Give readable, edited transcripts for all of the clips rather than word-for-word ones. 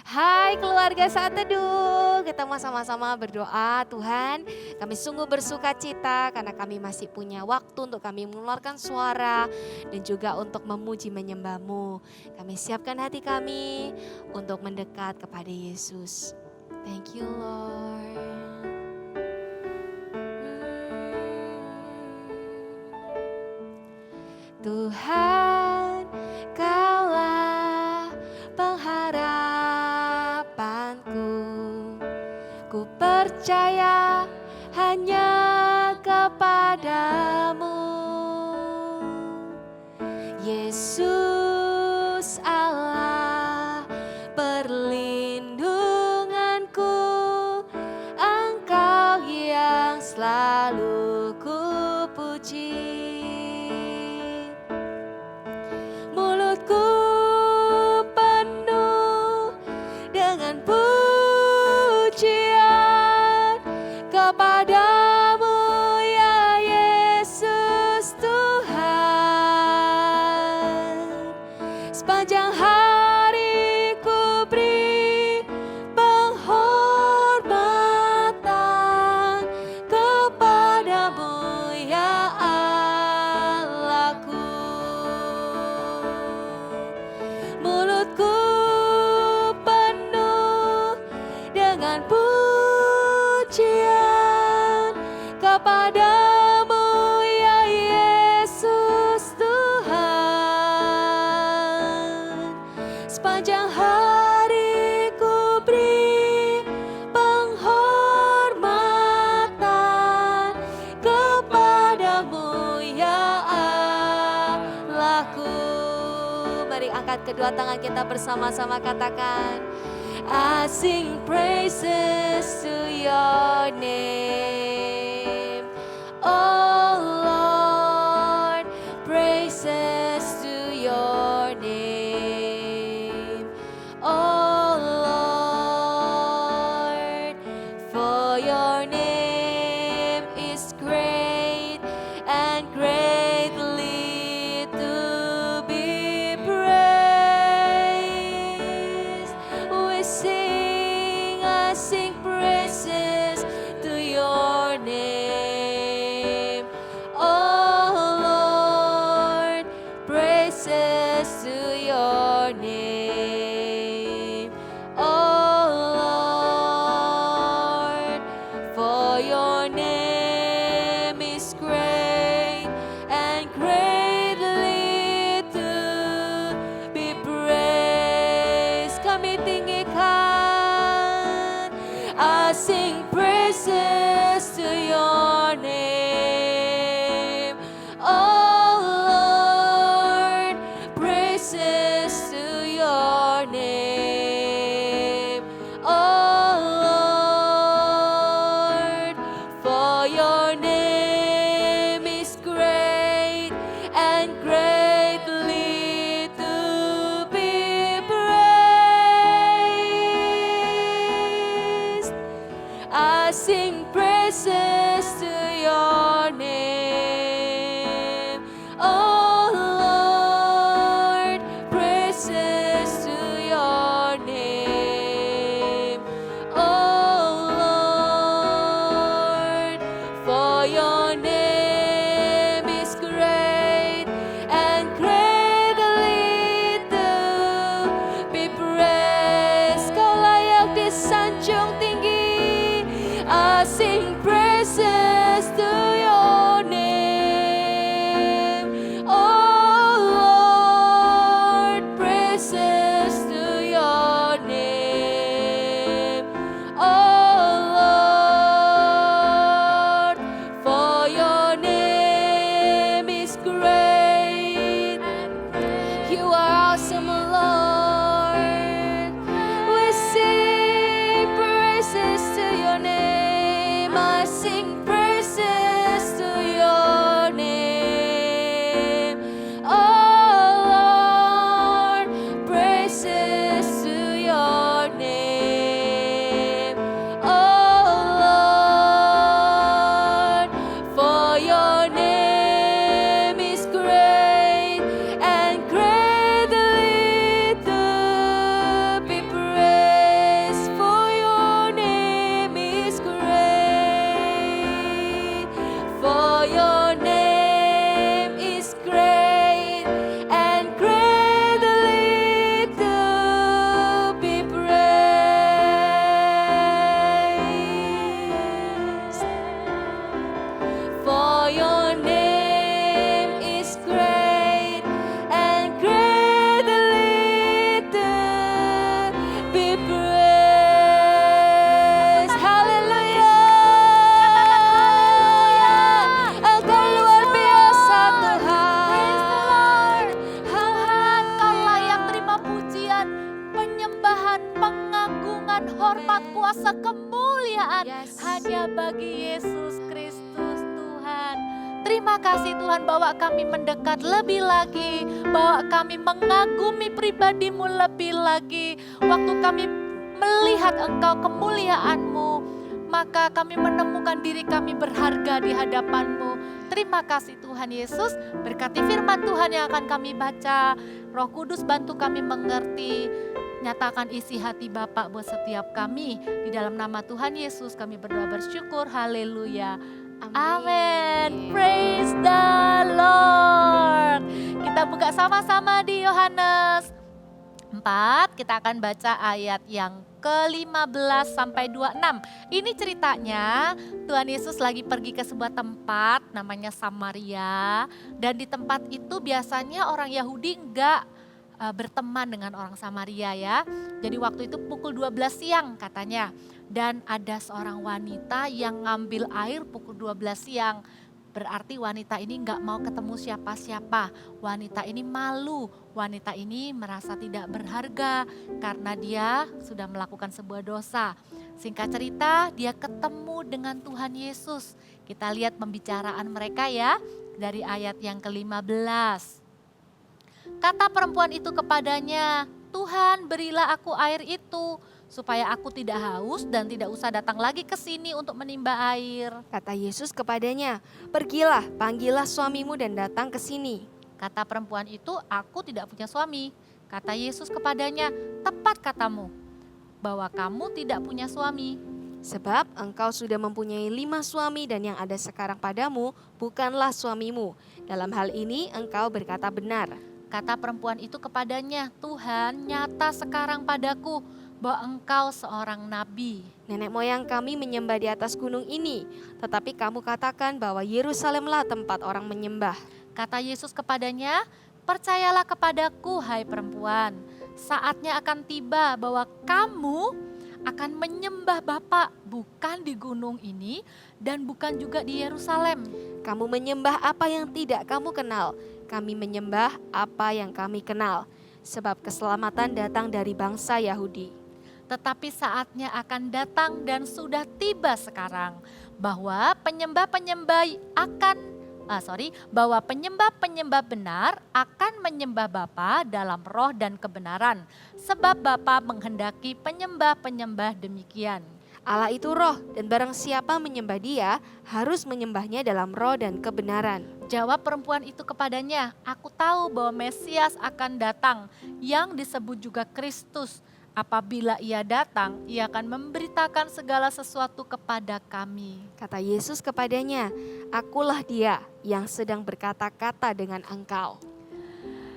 Hai keluarga Saat Teduh, kita mau sama-sama berdoa. Tuhan, kami sungguh bersuka cita karena kami masih punya waktu untuk kami mengeluarkan suara dan juga untuk memuji menyembah-Mu. Kami siapkan hati kami untuk mendekat kepada Yesus. Thank you Lord. Tuhan, Kaulah pengharapanku. Ku percaya hanya kepadamu, Yesus Allah perlindunganku. Engkau yang selalu ku puji. Mulutku penuh dengan pujian kepadamu ya Yesus Tuhan. Sepanjang hari ku beri penghormatan kepadamu ya Allahku. Mulutku penuh dengan pujian kepadamu ya Yesus Tuhan. Sepanjang hari ku beri penghormatan kepadamu ya Allahku. Mari angkat kedua tangan kita bersama-sama katakan, I sing praises to your name. Oh Lord, praises to your name. Oh Lord, for your name is great and greatly to be praised. I sing praises to your name. Oh Lord, praises to your name. Oh Lord, for your name is great and greatly to be praised. Kami tinggikan, I sing praises to your name. Oh Lord, praises to your name. Oh Lord, for your name is great and greatly to be praised. I sing praises to your name. Oh Lord, praises to your pujian, hormat, Amen. kuasa, kemuliaan Yes. hanya bagi Yesus Kristus Tuhan. Terima kasih Tuhan bahwa kami mendekat lebih lagi, bahwa kami mengagumi pribadi-Mu lebih lagi. Waktu kami melihat Engkau, kemuliaan-Mu, maka kami menemukan diri kami berharga di hadapan-Mu. Terima kasih Tuhan Yesus, berkati firman Tuhan yang akan kami baca. Roh Kudus bantu kami mengerti, nyatakan isi hati Bapa buat setiap kami. Di dalam nama Tuhan Yesus kami berdoa bersyukur, haleluya. Amin. Praise the Lord. Kita buka sama-sama di Yohanes 4, kita akan baca ayat yang ke-15 sampai 26. Ini ceritanya Tuhan Yesus lagi pergi ke sebuah tempat namanya Samaria. Dan di tempat itu biasanya orang Yahudi enggak berteman dengan orang Samaria ya. Jadi waktu itu pukul 12 siang katanya. Dan ada seorang wanita yang ngambil air pukul 12 siang. Berarti wanita ini nggak mau ketemu siapa-siapa. Wanita ini malu, wanita ini merasa tidak berharga karena dia sudah melakukan sebuah dosa. Singkat cerita, dia ketemu dengan Tuhan Yesus. Kita lihat pembicaraan mereka ya dari ayat yang ke-15. Kata perempuan itu kepadanya, "Tuhan, berilah aku air itu, supaya aku tidak haus dan tidak usah datang lagi ke sini untuk menimba air." Kata Yesus kepadanya, "Pergilah, panggillah suamimu dan datang ke sini." Kata perempuan itu, "Aku tidak punya suami." Kata Yesus kepadanya, "Tepat katamu, bahwa kamu tidak punya suami. Sebab engkau sudah mempunyai 5 suami dan yang ada sekarang padamu bukanlah suamimu. Dalam hal ini engkau berkata benar." Kata perempuan itu kepadanya, "Tuhan, nyata sekarang padaku bahwa engkau seorang nabi. Nenek moyang kami menyembah di atas gunung ini, tetapi kamu katakan bahwa Yerusalemlah tempat orang menyembah." Kata Yesus kepadanya, "Percayalah kepadaku, hai perempuan, saatnya akan tiba bahwa kamu akan menyembah Bapa bukan di gunung ini dan bukan juga di Yerusalem." Kamu menyembah apa yang tidak kamu kenal, kami menyembah apa yang kami kenal. Sebab keselamatan datang dari bangsa Yahudi. Tetapi saatnya akan datang dan sudah tiba sekarang bahwa penyembah-penyembah benar akan menyembah Bapa dalam roh dan kebenaran, sebab Bapa menghendaki penyembah-penyembah demikian. Allah itu roh, dan barang siapa menyembah Dia harus menyembahnya dalam roh dan kebenaran. Jawab perempuan itu kepadanya, "Aku tahu bahwa Mesias akan datang, yang disebut juga Kristus. Apabila ia datang, ia akan memberitakan segala sesuatu kepada kami." Kata Yesus kepadanya, "Akulah Dia yang sedang berkata-kata dengan engkau."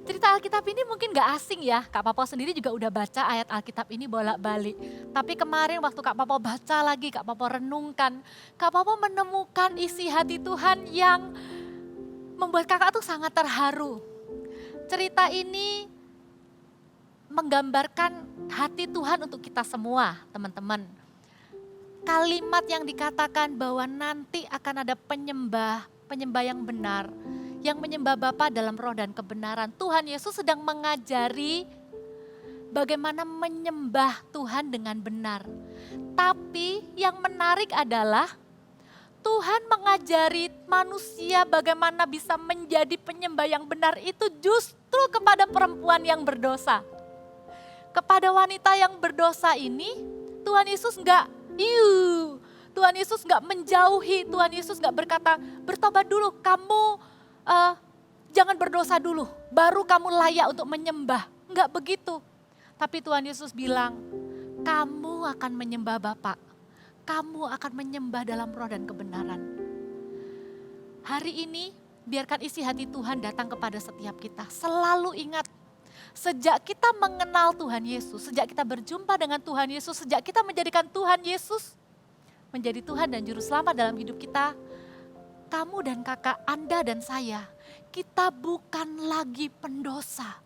Cerita Alkitab ini mungkin gak asing ya, Kak Papo sendiri juga udah baca ayat Alkitab ini bolak-balik. Tapi kemarin waktu Kak Papo baca lagi, Kak Papo renungkan, Kak Papo menemukan isi hati Tuhan yang membuat kakak tuh sangat terharu. Cerita ini menggambarkan hati Tuhan untuk kita semua, teman-teman. Kalimat yang dikatakan bahwa nanti akan ada penyembah yang benar, yang menyembah Bapa dalam roh dan kebenaran. Tuhan Yesus sedang mengajari bagaimana menyembah Tuhan dengan benar. Tapi yang menarik adalah Tuhan mengajari manusia bagaimana bisa menjadi penyembah yang benar itu justru kepada perempuan yang berdosa. Kepada wanita yang berdosa ini Tuhan Yesus Tuhan Yesus nggak menjauhi, Tuhan Yesus nggak berkata bertobat dulu, kamu jangan berdosa dulu, baru kamu layak untuk menyembah. Enggak begitu. Tapi Tuhan Yesus bilang, kamu akan menyembah Bapa. Kamu akan menyembah dalam roh dan kebenaran. Hari ini biarkan isi hati Tuhan datang kepada setiap kita. Selalu ingat, sejak kita mengenal Tuhan Yesus, sejak kita berjumpa dengan Tuhan Yesus, sejak kita menjadikan Tuhan Yesus menjadi Tuhan dan Juru Selamat dalam hidup kita, kamu dan kakak, Anda dan saya, kita bukan lagi pendosa,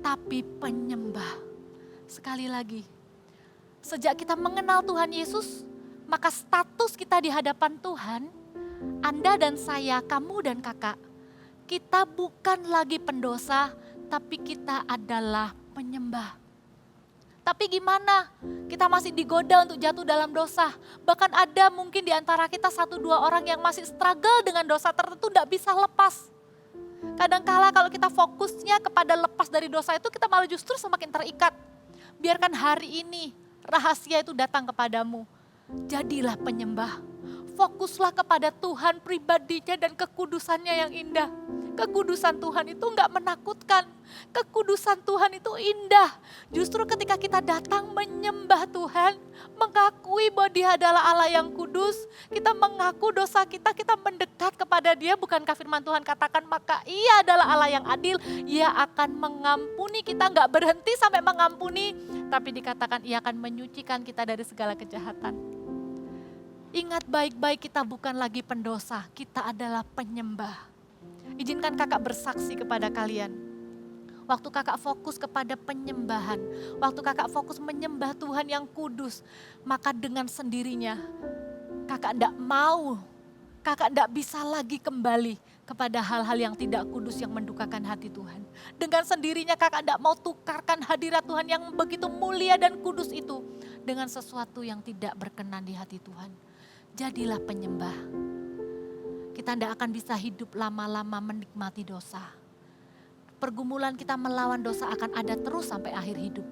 tapi penyembah. Sekali lagi, sejak kita mengenal Tuhan Yesus, maka status kita di hadapan Tuhan, Anda dan saya, kamu dan kakak, kita bukan lagi pendosa, tapi kita adalah penyembah. Tapi gimana? Kita masih digoda untuk jatuh dalam dosa. Bahkan ada mungkin di antara kita 1-2 orang yang masih struggle dengan dosa tertentu, tidak bisa lepas. Kadangkala kalau kita fokusnya kepada lepas dari dosa itu, kita malah justru semakin terikat. Biarkan hari ini rahasia itu datang kepadamu. Jadilah penyembah. Fokuslah kepada Tuhan pribadinya dan kekudusannya yang indah. Kekudusan Tuhan itu enggak menakutkan. Kekudusan Tuhan itu indah. Justru ketika kita datang menyembah Tuhan, mengakui bahwa Dia adalah Allah yang kudus, kita mengaku dosa kita, kita mendekat kepada Dia. Bukankah firman Tuhan katakan, maka Ia adalah Allah yang adil, Ia akan mengampuni kita, enggak berhenti sampai mengampuni, tapi dikatakan Ia akan menyucikan kita dari segala kejahatan. Ingat baik-baik, kita bukan lagi pendosa, kita adalah penyembah. Izinkan kakak bersaksi kepada kalian. Waktu kakak fokus kepada penyembahan, waktu kakak fokus menyembah Tuhan yang kudus, maka dengan sendirinya kakak tidak bisa lagi kembali kepada hal-hal yang tidak kudus yang mendukakan hati Tuhan. Dengan sendirinya kakak tidak mau tukarkan hadirat Tuhan yang begitu mulia dan kudus itu dengan sesuatu yang tidak berkenan di hati Tuhan. Jadilah penyembah. Kita tidak akan bisa hidup lama-lama menikmati dosa. Pergumulan kita melawan dosa akan ada terus sampai akhir hidup.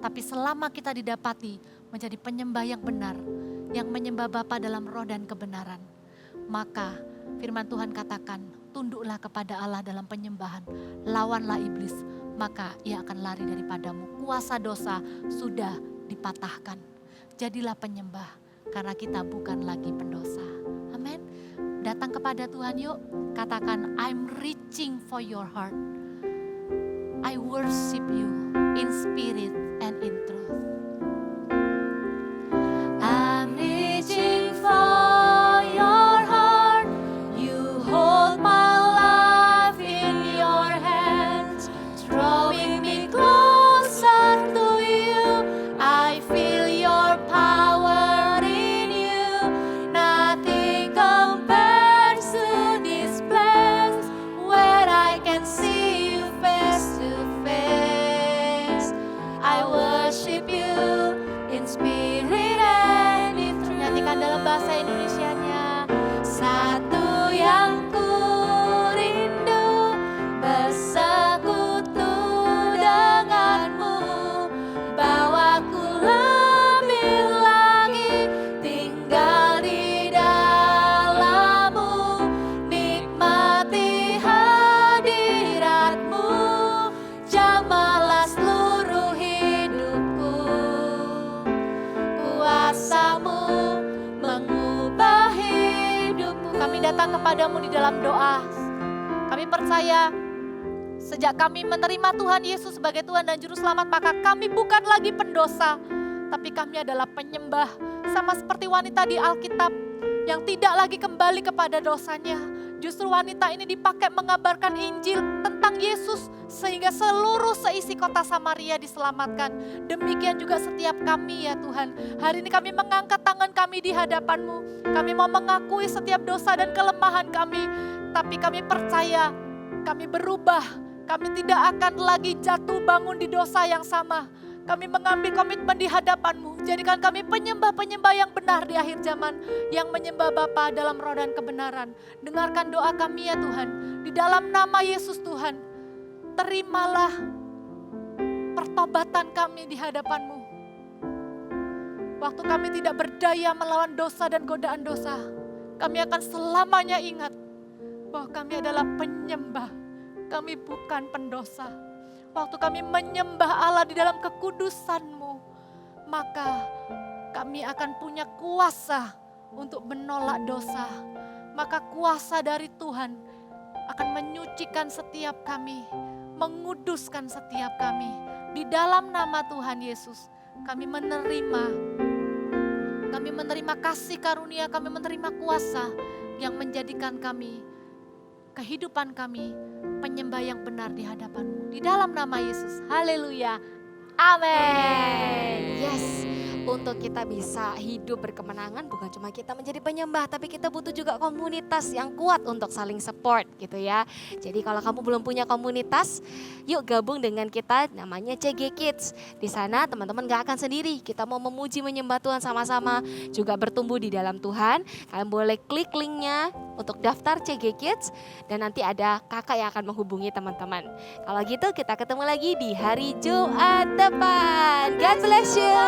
Tapi selama kita didapati menjadi penyembah yang benar, yang menyembah Bapa dalam roh dan kebenaran, maka firman Tuhan katakan, tunduklah kepada Allah dalam penyembahan, lawanlah iblis, maka ia akan lari daripadamu. Kuasa dosa sudah dipatahkan. Jadilah penyembah, karena kita bukan lagi pendosa. Amin. Datang kepada Tuhan yuk, katakan, I'm reaching for your heart. I worship you in spirit and in truth. I'm reaching for your heart. You hold my life in your hands, drawing me closer to you. I feel your power in you. Nothing compares to this place where I can see you face to face. I worship you in spirit and in truth. Nyanyikan dalam bahasa Indonesianya. Satu yang ku rindu, bersekutu denganmu, bawaku lebih lagi tinggal di dalammu, nikmati hadiratmu, jamahlah seluruh hidupku. Kuasamu mengubah hidupku. Kami datang kepadamu di dalam doa. Kami percaya sejak kami menerima Tuhan Yesus sebagai Tuhan dan Juru Selamat, maka kami bukan lagi pendosa, tapi kami adalah penyembah. Sama seperti wanita di Alkitab yang tidak lagi kembali kepada dosanya. Justru wanita ini dipakai mengabarkan Injil tentang Yesus sehingga seluruh seisi kota Samaria diselamatkan. Demikian juga setiap kami ya Tuhan. Hari ini kami mengangkat tangan kami di hadapan-Mu. Kami mau mengakui setiap dosa dan kelemahan kami. Tapi kami percaya kami berubah. Kami tidak akan lagi jatuh bangun di dosa yang sama. Kami mengambil komitmen di hadapan-Mu. Jadikan kami penyembah-penyembah yang benar di akhir zaman. Yang menyembah Bapa dalam roh dan kebenaran. Dengarkan doa kami ya Tuhan. Di dalam nama Yesus Tuhan. Terimalah pertobatan kami di hadapan-Mu. Waktu kami tidak berdaya melawan dosa dan godaan dosa. Kami akan selamanya ingat bahwa kami adalah penyembah. Kami bukan pendosa. Waktu kami menyembah Allah di dalam kekudusan-Mu, maka kami akan punya kuasa untuk menolak dosa. Maka kuasa dari Tuhan akan menyucikan setiap kami, menguduskan setiap kami. Di dalam nama Tuhan Yesus, kami menerima kasih karunia, kami menerima kuasa yang menjadikan kami, kehidupan kami, penyembah yang benar di hadapan-Mu. Di dalam nama Yesus, haleluya, amin. Yes, Untuk kita bisa hidup berkemenangan bukan cuma kita menjadi penyembah, tapi kita butuh juga komunitas yang kuat untuk saling support gitu ya. Jadi kalau kamu belum punya komunitas, yuk gabung dengan kita, namanya CG Kids. Di sana teman-teman gak akan sendiri, kita mau memuji menyembah Tuhan sama-sama, juga bertumbuh di dalam Tuhan. Kalian boleh klik linknya untuk daftar CG Kids dan nanti ada kakak yang akan menghubungi teman-teman. Kalau gitu kita ketemu lagi di hari Jumat depan. God bless you.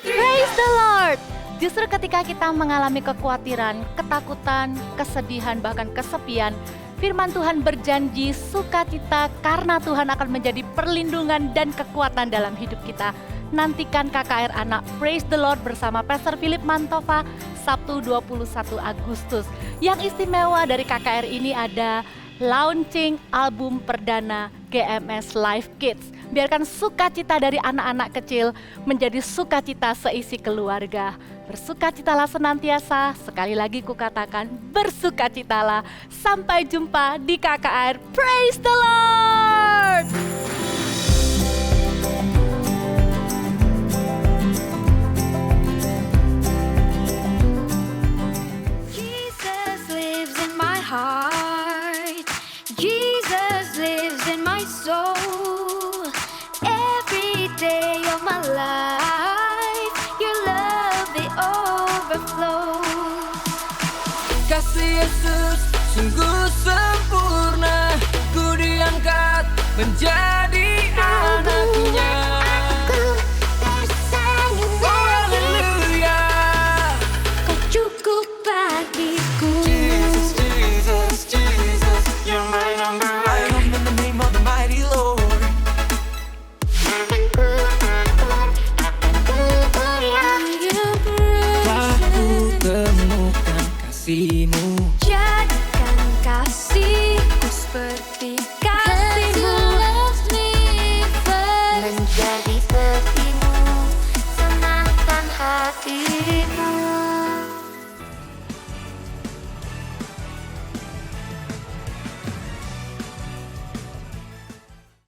Praise the Lord. Justru ketika kita mengalami kekhawatiran, ketakutan, kesedihan, bahkan kesepian, firman Tuhan berjanji sukacita karena Tuhan akan menjadi perlindungan dan kekuatan dalam hidup kita. Nantikan KKR Anak Praise the Lord bersama Pastor Philip Mantova Sabtu 21 Agustus. Yang istimewa dari KKR ini ada launching album perdana GMS Live Kids. Biarkan sukacita dari anak-anak kecil menjadi sukacita seisi keluarga. Bersukacitalah senantiasa, sekali lagi kukatakan bersukacitalah. Sampai jumpa di KKR Praise the Lord. Jesus lives in my heart. Jesus lives in my soul. Every day of my life, your love it overflows. Kasih Yesus sungguh sempurna, ku diangkat menjadi